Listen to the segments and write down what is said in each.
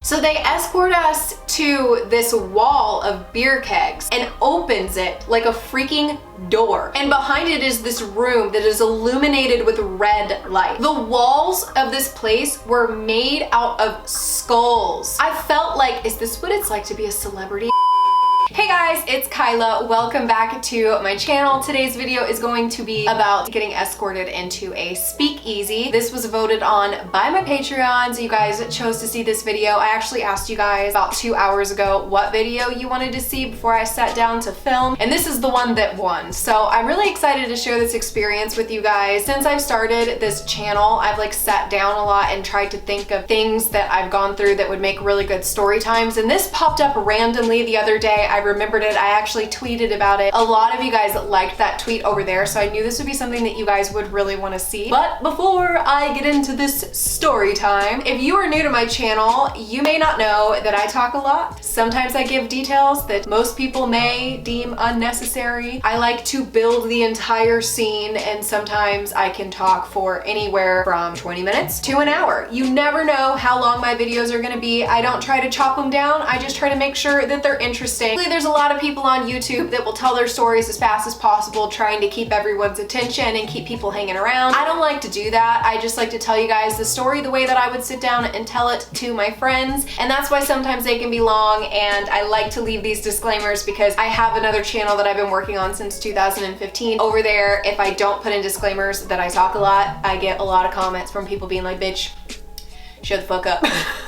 So they escort us to this wall of beer kegs and opens it like a freaking door. And behind it is this room that is illuminated with red light. The walls of this place were made out of skulls. I felt like, is this what it's like to be a celebrity? Hey guys, it's Kyla. Welcome back to my channel. Today's video is going to be about getting escorted into a speakeasy. This was voted on by my Patreon, so you guys chose to see this video. I actually asked you guys about 2 hours ago what video you wanted to see before I sat down to film, and this is the one that won. So I'm really excited to share this experience with you guys. Since I've started this channel, I've like sat down a lot and tried to think of things that I've gone through that would make really good story times, and this popped up randomly the other day. I remembered it. I actually tweeted about it. A lot of you guys liked that tweet over there, so I knew this would be something that you guys would really want to see. But before I get into this story time, if you are new to my channel, you may not know that I talk a lot. Sometimes I give details that most people may deem unnecessary. I like to build the entire scene, and sometimes I can talk for anywhere from 20 minutes to an hour. You never know how long my videos are going to be. I don't try to chop them down. I just try to make sure that they're interesting. There's a lot of people on YouTube that will tell their stories as fast as possible, trying to keep everyone's attention and keep people hanging around. I don't like to do that. I just like to tell you guys the story the way that I would sit down and tell it to my friends, and that's why sometimes they can be long, and I like to leave these disclaimers because I have another channel that I've been working on since 2015. Over there, if I don't put in disclaimers that I talk a lot, I get a lot of comments from people being like, bitch, shut the fuck up.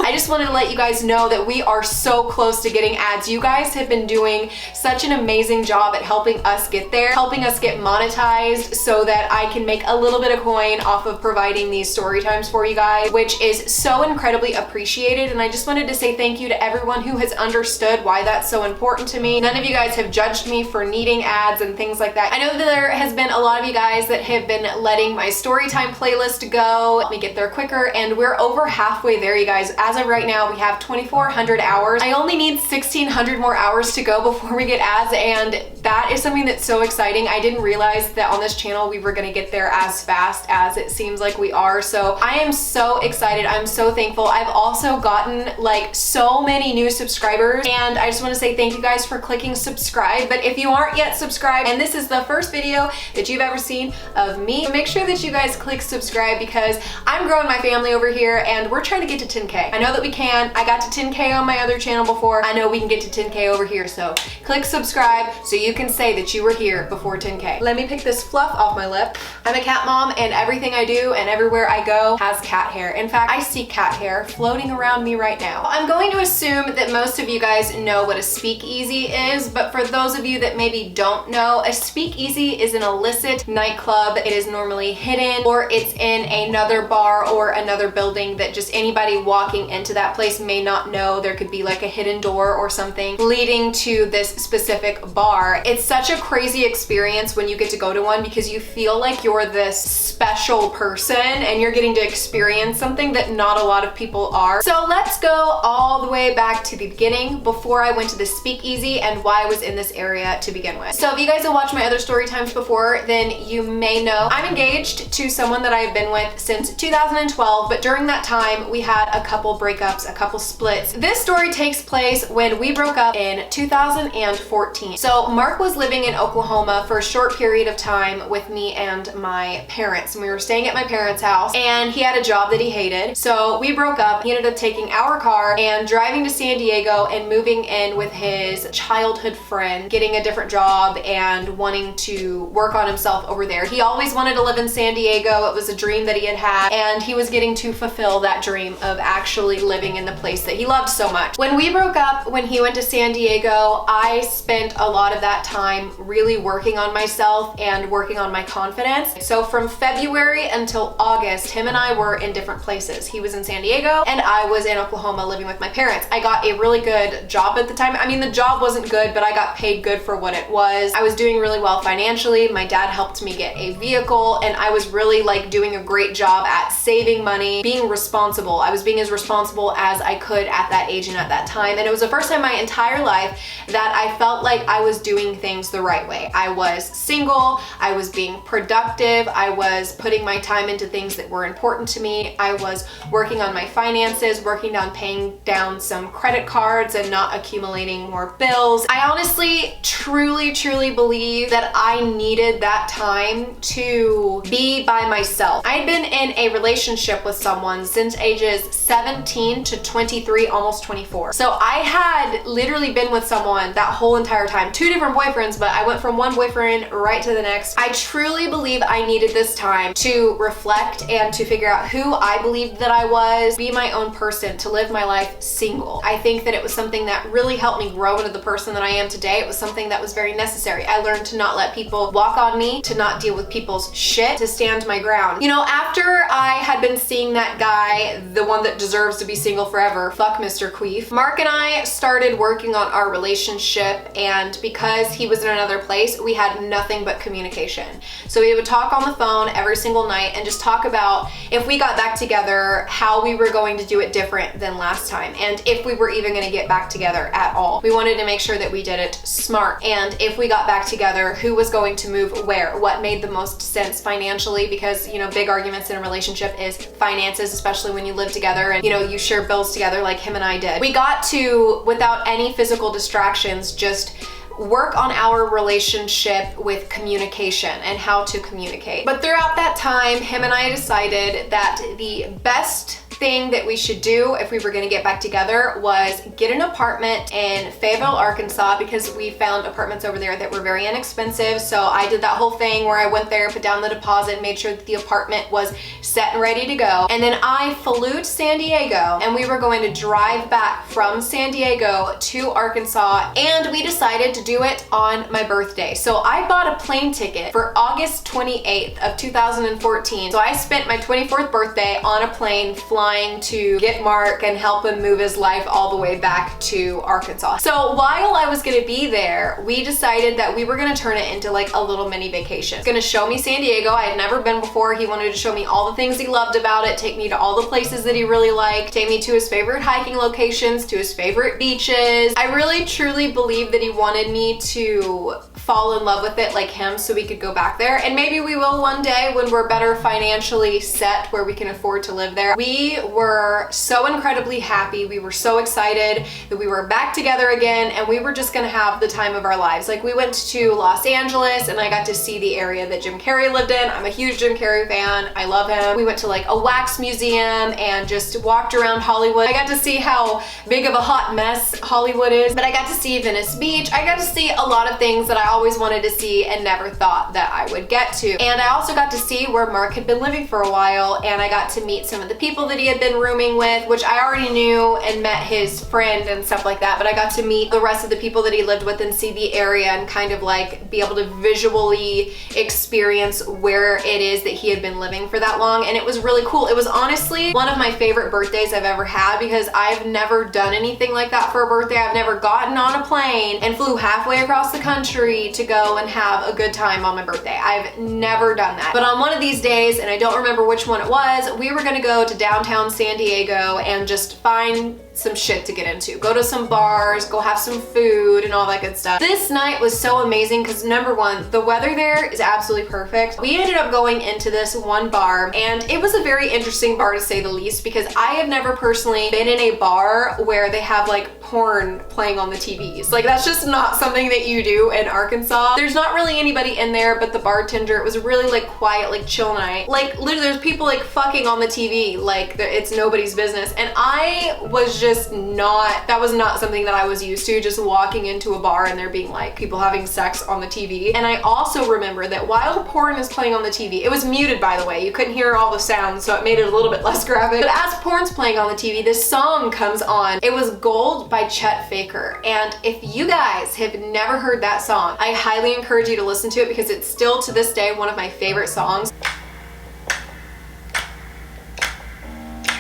I just wanted to let you guys know that we are so close to getting ads. You guys have been doing such an amazing job at helping us get there, helping us get monetized so that I can make a little bit of coin off of providing these story times for you guys, which is so incredibly appreciated. And I just wanted to say thank you to everyone who has understood why that's so important to me. None of you guys have judged me for needing ads and things like that. I know that there has been a lot of you guys that have been letting my story time playlist go, let me get there quicker, and we're over halfway there, you guys. As of right now, we have 2,400 hours. I only need 1,600 more hours to go before we get ads, and that is something that's so exciting. I didn't realize that on this channel we were gonna get there as fast as it seems like we are, so I am so excited. I'm so thankful. I've also gotten like so many new subscribers, and I just want to say thank you guys for clicking subscribe. But if you aren't yet subscribed and this is the first video that you've ever seen of me, make sure that you guys click subscribe because I'm growing my family over here and we're trying to get to 10K. I know that we can. I got to 10K on my other channel before. I know we can get to 10K over here, so click subscribe so you can say that you were here before 10K. Let me pick this fluff off my lip. I'm a cat mom, and everything I do and everywhere I go has cat hair. In fact, I see cat hair floating around me right now. I'm going to assume that most of you guys know what a speakeasy is, but for those of you that maybe don't know, a speakeasy is an illicit nightclub. It is normally hidden, or it's in another bar or another building that just anybody walking into that place may not know. There could be like a hidden door or something leading to this specific bar. It's such a crazy experience when you get to go to one because you feel like you're this special person and you're getting to experience something that not a lot of people are. So let's go all the way back to the beginning before I went to the speakeasy and why I was in this area to begin with. So if you guys have watched my other story times before, then you may know I'm engaged to someone that I've been with since 2012, but during that time we had a couple breakups, a couple splits. This story takes place when we broke up in 2014. So Mark was living in Oklahoma for a short period of time with me and my parents, and we were staying at my parents' house, and he had a job that he hated. So we broke up. He ended up taking our car and driving to San Diego and moving in with his childhood friend, getting a different job and wanting to work on himself over there. He always wanted to live in San Diego. It was a dream that he had had, and he was getting to fulfill that dream of actually living in the place that he loved so much. When we broke up, when he went to San Diego, I spent a lot of that time really working on myself and working on my confidence. So from February until August, him and I were in different places. He was in San Diego and I was in Oklahoma living with my parents. I got a really good job at the time. I mean, the job wasn't good, but I got paid good for what it was. I was doing really well financially. My dad helped me get a vehicle, and I was really like doing a great job at saving money, being responsible. I was being as responsible as I could at that age and at that time. And it was the first time in my entire life that I felt like I was doing things the right way. I was single, I was being productive, I was putting my time into things that were important to me, I was working on my finances, working on paying down on some credit cards and not accumulating more bills. I honestly, truly believe that I needed that time to be by myself. I'd been in a relationship with someone since ages 17 to 23, almost 24. So I had literally been with someone that whole entire time. 2 different boyfriends, but I went from one boyfriend right to the next. I truly believe I needed this time to reflect and to figure out who I believed that I was, be my own person, to live my life single. I think that it was something that really helped me grow into the person that I am today. It was something that was very necessary. I learned to not let people walk on me, to not deal with people's shit, to stand my ground. You know, after I had been seeing that guy, the one that deserves to be single forever, fuck Mr. Queef, Mark and I started working on our relationship, and because he was in another place, we had nothing but communication. So we would talk on the phone every single night and just talk about if we got back together, how we were going to do it different than last time, and if we were even going to get back together at all. We wanted to make sure that we did it smart, and if we got back together, who was going to move where, what made the most sense financially, because, you know, big arguments in a relationship is finances, especially when you live together and, you know, you share bills together like him and I did. We got to, without any physical distractions, just work on our relationship with communication and how to communicate. But throughout that time, him and I decided that the best thing that we should do if we were going to get back together was get an apartment in Fayetteville, Arkansas, because we found apartments over there that were very inexpensive. So I did that whole thing where I went there, put down the deposit, made sure that the apartment was set and ready to go. And then I flew to San Diego, and we were going to drive back from San Diego to Arkansas, and we decided to do it on my birthday. So I bought a plane ticket for August 28th of 2014. So I spent my 24th birthday on a plane flying to get Mark and help him move his life all the way back to Arkansas. So while I was gonna be there, we decided that we were gonna turn it into like a little mini vacation. He's gonna show me San Diego. I had never been before. He wanted to show me all the things he loved about it, take me to all the places that he really liked, take me to his favorite hiking locations, to his favorite beaches. I really truly believe that he wanted me to fall in love with it like him so we could go back there. And maybe we will one day when we're better financially set where we can afford to live there. We were so incredibly happy. We were so excited that we were back together again, and we were just gonna have the time of our lives. Like, we went to Los Angeles and I got to see the area that Jim Carrey lived in. I'm a huge Jim Carrey fan. I love him. We went to like a wax museum and just walked around Hollywood. I got to see how big of a hot mess Hollywood is, but I got to see Venice Beach. I got to see a lot of things that I always wanted to see and never thought that I would get to. And I also got to see where Mark had been living for a while, and I got to meet some of the people that he had been rooming with, which I already knew, and met his friend and stuff like that, but I got to meet the rest of the people that he lived with and see the area and kind of like be able to visually experience where it is that he had been living for that long, and it was really cool. It was honestly one of my favorite birthdays I've ever had, because I've never done anything like that for a birthday. I've never gotten on a plane and flew halfway across the country to go and have a good time on my birthday. I've never done that. But on one of these days, and I don't remember which one it was, we were gonna go to downtown San Diego and just find some shit to get into. Go to some bars, go have some food and all that good stuff. This night was so amazing because, number one, the weather there is absolutely perfect. We ended up going into this one bar, and it was a very interesting bar to say the least, because I have never personally been in a bar where they have like porn playing on the TVs. Like, that's just not something that you do in Arkansas. There's not really anybody in there but the bartender. It was a really like quiet, like chill night. Like, literally there's people like fucking on the TV like it's nobody's business, and I was just not, that was not something that I was used to, just walking into a bar and there being like people having sex on the TV. And I also remember that while porn is playing on the TV, it was muted, by the way, you couldn't hear all the sounds, so it made it a little bit less graphic, but as porn's playing on the TV, this song comes on. It was Gold by Chet Faker, and if you guys have never heard that song, I highly encourage you to listen to it, because it's still to this day one of my favorite songs.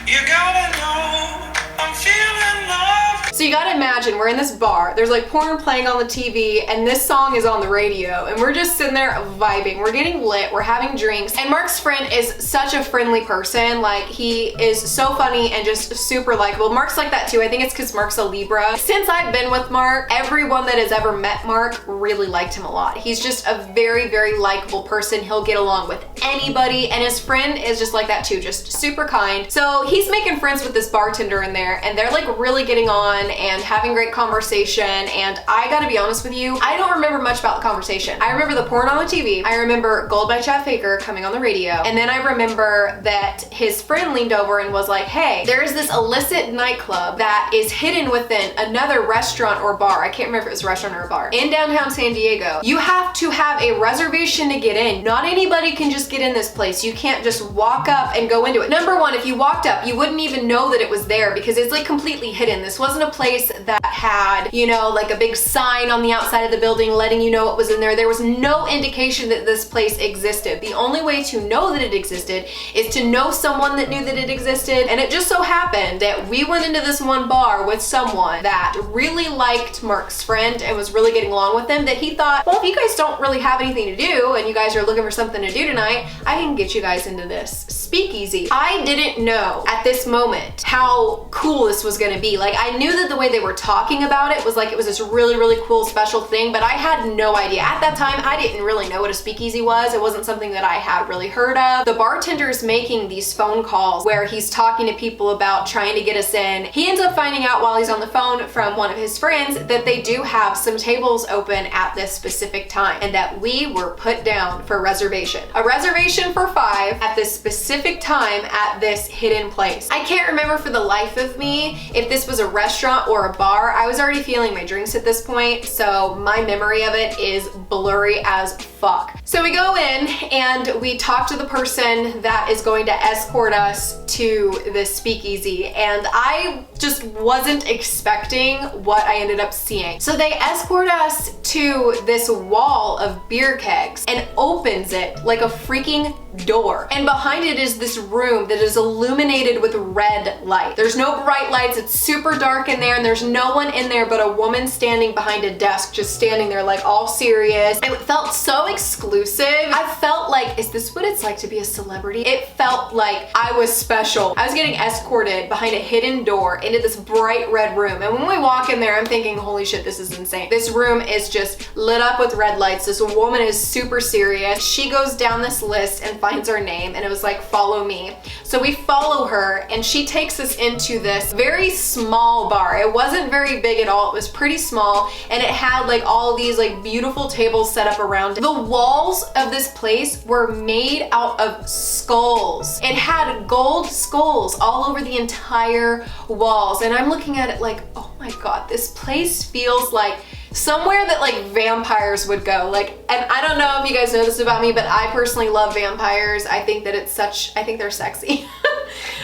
You gotta know I'm feeling love. So you gotta imagine we're in this bar, there's like porn playing on the TV and this song is on the radio and we're just sitting there vibing. We're getting lit, we're having drinks, and Mark's friend is such a friendly person. Like, he is so funny and just super likable. Mark's like that too. I think it's because Mark's a Libra. Since I've been with Mark, everyone that has ever met Mark really liked him a lot. He's just a very, very likable person. He'll get along with anybody, and his friend is just like that too, just super kind. So he's making friends with this bartender in there, and they're like really getting on and having great conversation. And I gotta be honest with you, I don't remember much about the conversation. I remember the porn on the TV. I remember Gold by Chad Faker coming on the radio. And then I remember that his friend leaned over and was like, hey, there's this illicit nightclub that is hidden within another restaurant or bar. I can't remember if it was a restaurant or a bar in downtown San Diego. You have to have a reservation to get in. Not anybody can just get in this place. You can't just walk up and go into it. Number one, if you walked up, you wouldn't even know that it was there because it's like completely hidden. This wasn't a place that had, you know, like a big sign on the outside of the building letting you know what was in there. There was no indication that this place existed. The only way to know that it existed is to know someone that knew that it existed. And it just so happened that we went into this one bar with someone that really liked Mark's friend and was really getting along with him, that he thought, well, if you guys don't really have anything to do and you guys are looking for something to do tonight, I can get you guys into this speakeasy. I didn't know at this moment how cool this was gonna be. Like, I knew that the way they were talking about it was like it was this really, really cool special thing, but I had no idea. At that time, I didn't really know what a speakeasy was. It wasn't something that I had really heard of. The bartender's making these phone calls where he's talking to people about trying to get us in. He ends up finding out while he's on the phone from one of his friends that they do have some tables open at this specific time and that we were put down for reservation. A reservation for 5 at this specific time at this hidden place. I can't remember for the life of me if this was a restaurant or a bar. I was already feeling my drinks at this point, so my memory of it is blurry as fuck. So we go in and we talk to the person that is going to escort us to this speakeasy, and I just wasn't expecting what I ended up seeing. So they escort us to this wall of beer kegs and opens it like a freaking door. And behind it is this room that is illuminated with red light. There's no bright lights, it's super dark in there, and there's no one in there but a woman standing behind a desk, just standing there like all serious. It felt so exclusive. I felt like, is this what it's like to be a celebrity? It felt like I was special. I was getting escorted behind a hidden door into this bright red room. And when we walk in there, I'm thinking, holy shit, this is insane. This room is just lit up with red lights. This woman is super serious. She goes down this list and finds our name, and it was like, follow me. So we follow her, and she takes us into this very small bar. It wasn't very big at all. It was pretty small, and it had like all these like beautiful tables set up around it. The walls of this place were made out of skulls. It had gold skulls all over the entire walls, and I'm looking at it like, oh my god, this place feels like somewhere that like vampires would go. Like, and I don't know if you guys know this about me, but I personally love vampires. I think that it's such, I think they're sexy.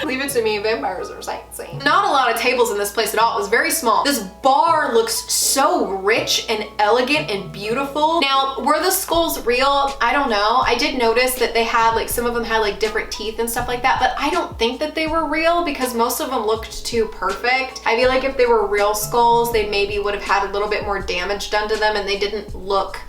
Leave it to me, vampires are sexy. Not a lot of tables in this place at all. It was very small. This bar looks so rich and elegant and beautiful. Now, were the skulls real? I don't know. I did notice that they had like, some of them had like different teeth and stuff like that, but I don't think that they were real because most of them looked too perfect. I feel like if they were real skulls, they maybe would have had a little bit more damage done to them, and they didn't look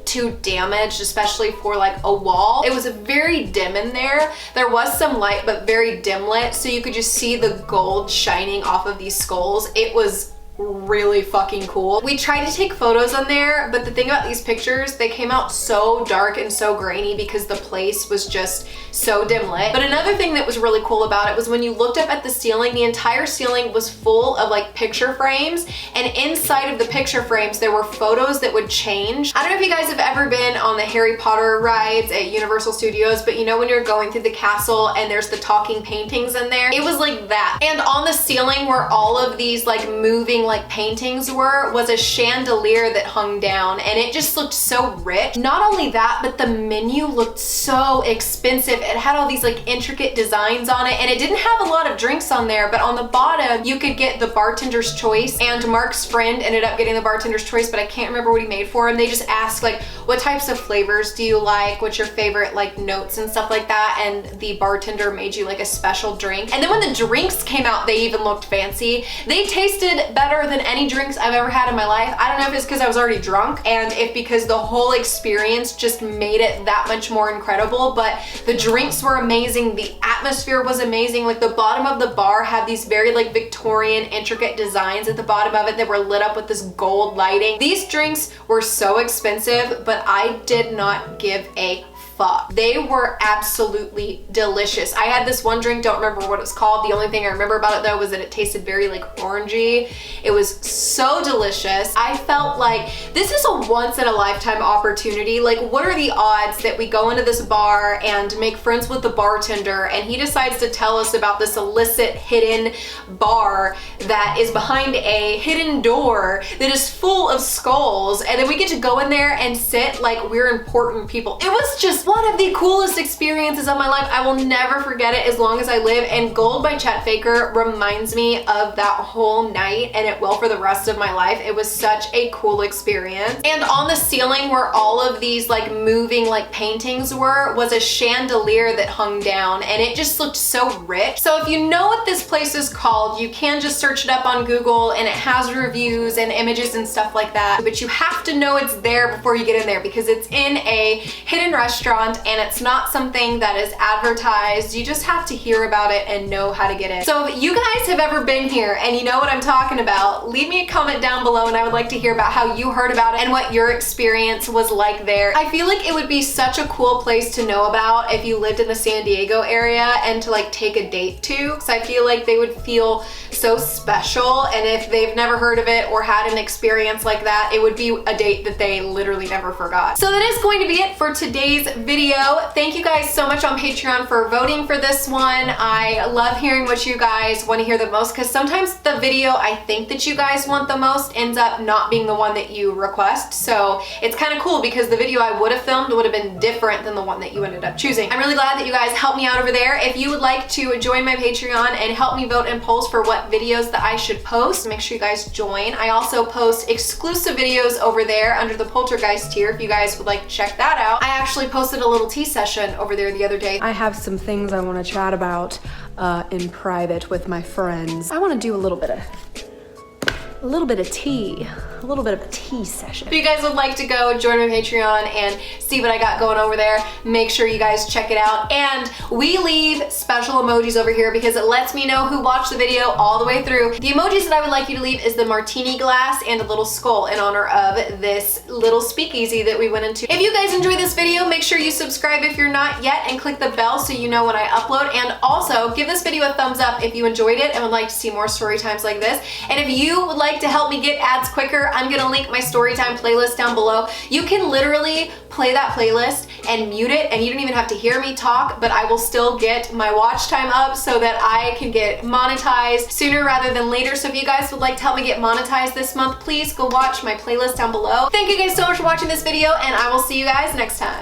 too damaged, especially for like a wall. It was very dim in there. There was some light, but very dim lit, so you could just see the gold shining off of these skulls. It was really fucking cool. We tried to take photos on there, but the thing about these pictures, they came out so dark and so grainy because the place was just so dim lit. But another thing that was really cool about it was when you looked up at the ceiling, the entire ceiling was full of like picture frames, and inside of the picture frames there were photos that would change. I don't know if you guys have ever been on the Harry Potter rides at Universal Studios, but you know when you're going through the castle and there's the talking paintings in there? It was like that. And on the ceiling where all of these like moving like paintings were was a chandelier that hung down, and it just looked so rich. Not only that, but the menu looked so expensive. It had all these like intricate designs on it, and it didn't have a lot of drinks on there, but on the bottom you could get the bartender's choice, and Mark's friend ended up getting the bartender's choice, but I can't remember what he made for him. They just asked like, what types of flavors do you like? What's your favorite like notes and stuff like that? And the bartender made you like a special drink. And then when the drinks came out, they even looked fancy. They tasted better better than any drinks I've ever had in my life. I don't know if it's because I was already drunk and if because the whole experience just made it that much more incredible, but the drinks were amazing. The atmosphere was amazing. Like the bottom of the bar had these very like Victorian intricate designs at the bottom of it that were lit up with this gold lighting. These drinks were so expensive, but I did not give a fuck. They were absolutely delicious. I had this one drink, don't remember what it's called. The only thing I remember about it though was that it tasted very like orangey. It was so delicious. I felt like this is a once in a lifetime opportunity. Like what are the odds that we go into this bar and make friends with the bartender and he decides to tell us about this illicit hidden bar that is behind a hidden door that is full of skulls, and then we get to go in there and sit like we're important people. It was just one of the coolest experiences of my life. I will never forget it as long as I live, and Gold by Chet Faker reminds me of that whole night, and it will for the rest of my life. It was such a cool experience. And on the ceiling where all of these like moving like paintings were was a chandelier that hung down, and it just looked so rich. So if you know what this place is called, you can just search it up on Google and it has reviews and images and stuff like that, but you have to know it's there before you get in there because it's in a hidden restaurant and it's not something that is advertised. You just have to hear about it and know how to get in. So if you guys have ever been here and you know what I'm talking about, leave me a comment down below and I would like to hear about how you heard about it and what your experience was like there. I feel like it would be such a cool place to know about if you lived in the San Diego area and to like take a date to, because I feel like they would feel so special, and if they've never heard of it or had an experience like that, it would be a date that they literally never forgot. So that is going to be it for today's video. Thank you guys so much on Patreon for voting for this one. I love hearing what you guys want to hear the most, because sometimes the video I think that you guys want the most ends up not being the one that you request. So it's kind of cool because the video I would have filmed would have been different than the one that you ended up choosing. I'm really glad that you guys helped me out over there. If you would like to join my Patreon and help me vote in polls for what videos that I should post, make sure you guys join. I also post exclusive videos over there under the Poltergeist tier if you guys would like to check that out. I actually posted a little tea session over there the other day. I have some things I want to chat about in private with my friends. I want to do a little bit of tea, a little bit of a tea session. If you guys would like to go join my Patreon and see what I got going over there, make sure you guys check it out. And we leave special emojis over here because it lets me know who watched the video all the way through. The emojis that I would like you to leave is the martini glass and a little skull in honor of this little speakeasy that we went into. If you guys enjoyed this video, make sure you subscribe if you're not yet and click the bell so you know when I upload. And also give this video a thumbs up if you enjoyed it and would like to see more story times like this. And if you would like to help me get ads quicker, I'm gonna link my storytime playlist down below. You can literally play that playlist and mute it and you don't even have to hear me talk, but I will still get my watch time up so that I can get monetized sooner rather than later. So if you guys would like to help me get monetized this month, please go watch my playlist down below. Thank you guys so much for watching this video, and I will see you guys next time.